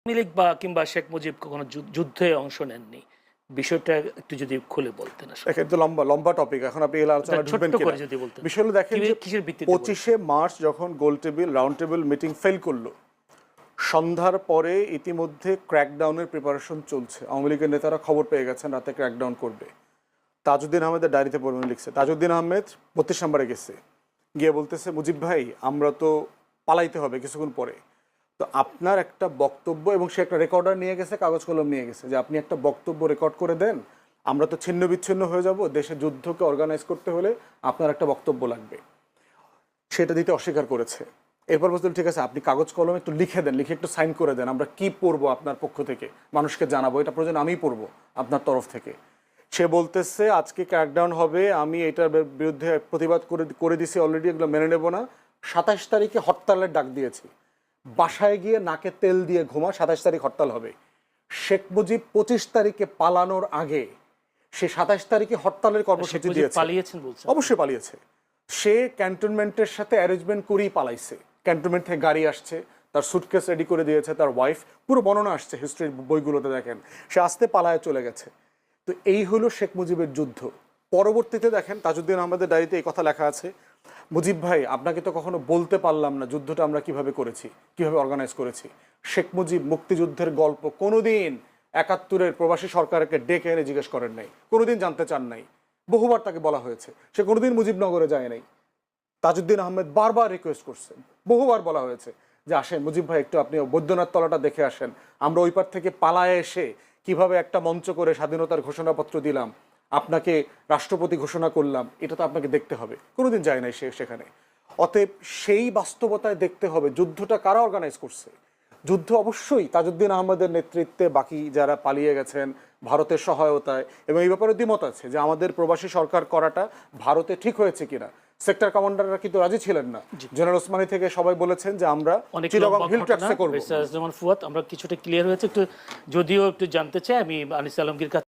আওয়ামী লীগ বা কিংবা শেখ মুজিব কখনো যুদ্ধে অংশ নেননি। বিষয়টা একটু যদি খুলে বলতেন। একটু লম্বা টপিক, এখন আপনি এই আলোচনা ঢুকবেন কিনা যদি বলতেন। বিষয়গুলো দেখেন যে 25শে মার্চ যখন গোল table round table meeting fail করলো, সন্ধ্যার পরে ইতিমধ্যে ক্র্যাকডাউনের প্রিপারেশন চলছে। আওয়ামী লীগের নেতারা খবর পেয়ে গেছেন রাতে ক্র্যাকডাউন করবে। তাজউদ্দিন আহমেদের ডায়েরিতে পড়বেন লিখছে, তাজউদ্দিন আহমেদ 32 নম্বরে গেছে, গিয়ে বলতেছে মুজিব ভাই আমরা তো পালাইতে হবে কিছুক্ষণ পরে, তো আপনার একটা বক্তব্য, এবং সে একটা রেকর্ডার নিয়ে গেছে, কাগজ কলম নিয়ে গেছে, যে আপনি একটা বক্তব্য রেকর্ড করে দেন, আমরা তো ছিন্ন বিচ্ছিন্ন হয়ে যাব, দেশে যুদ্ধকে অর্গানাইজ করতে হলে আপনার একটা বক্তব্য লাগবে। সেটা দিতে অস্বীকার করেছে। এরপর বলছিল ঠিক আছে আপনি কাগজ কলম একটু লিখে দেন, লিখে একটু সাইন করে দেন, আমরা কি পড়বো আপনার পক্ষ থেকে, মানুষকে জানাবো, এটা প্রয়োজন আমিই পড়বো আপনার তরফ থেকে। সে বলতেছে আজকে ক্র্যাকডাউন হবে, আমি এটার বিরুদ্ধে প্রতিবাদ করে দিছি অলরেডি, এগুলো মেনে নেব না। 27 তারিখে হরতালের ডাক দিয়েছি, বাসায় গিয়ে নাকে তেল দিয়ে ঘুমা, 27 তারিখ হরতাল হবে। শেখ মুজিব 25 তারিখে পালানোর আগে সে 27 তারিখে হরতালের কর্মসূচি দিয়েছে। অবশ্যই পালিয়েছে। সে ক্যান্টনমেন্টের সাথে অ্যারেঞ্জমেন্ট করেই পালাইছে। ক্যান্টনমেন্ট থেকে গাড়ি আসছে, তার সুটকেস রেডি করে দিয়েছে তার ওয়াইফ, পুরো বর্ণনা আসছে হিস্ট্রির বইগুলোতে দেখেন, সে আস্তে পালায় চলে গেছে। তো এই হলো শেখ মুজিবের যুদ্ধ। পরবর্তীতে দেখেন তাজউদ্দিন আহমেদের ডায়েরিতে এই কথা লেখা আছে, মুজিব ভাই আপনাকে তো কখনো বলতে পারলাম না যুদ্ধটা আমরা কিভাবে করেছি, কিভাবে অর্গানাইজ করেছি। শেখ মুজিব মুক্তিযুদ্ধের গল্প কোনোদিন 71-এর প্রবাসী সরকারকে ডেকে এনে জিজ্ঞেস করেন নাই, কোনোদিন জানতে চান নাই। বহুবার তাকে বলা হয়েছে, সে কোনোদিন মুজিবনগরে যায় নাই। তাজউদ্দিন আহমেদ বারবার রিকোয়েস্ট করছেন, বহুবার বলা হয়েছে যে আসেন মুজিব ভাই একটু আপনি বৈদ্যনাথ তলাটা দেখে আসেন, আমরা ওই পার থেকে পালায় এসে কিভাবে একটা মঞ্চ করে স্বাধীনতার ঘোষণাপত্র দিলাম, আপনাকে রাষ্ট্রপতি ঘোষণা করলাম, এটা তো আপনাকে দেখতে হবে। কোনোদিন যায় নাই সে সেখানে। অতএব সেই বাস্তবতায় দেখতে হবে যুদ্ধটা কারা অর্গানাইজ করছে। যুদ্ধ অবশ্যই তাজউদ্দিন আহমেদের নেতৃত্বে, বাকি যারা পালিয়ে গেছেন ভারতের সহায়তায়, এবং এই ব্যাপারে দ্বিমত আছে যে আমাদের প্রবাসী সরকার করাটা ভারতে ঠিক হয়েছে কিনা। সেক্টর কমান্ডাররা কিন্তু রাজি ছিলেন না। জেনারেল ওসমানী থেকে সবাই বলেছেন যে আমরা চিটাগং হিল ট্র্যাক্সে করব। ফুয়াদ, আমরা কিছুটা ক্লিয়ার হয়েছে, একটু যদিও একটু জানতে চাই আমি আনিস আলমগীর কাছে।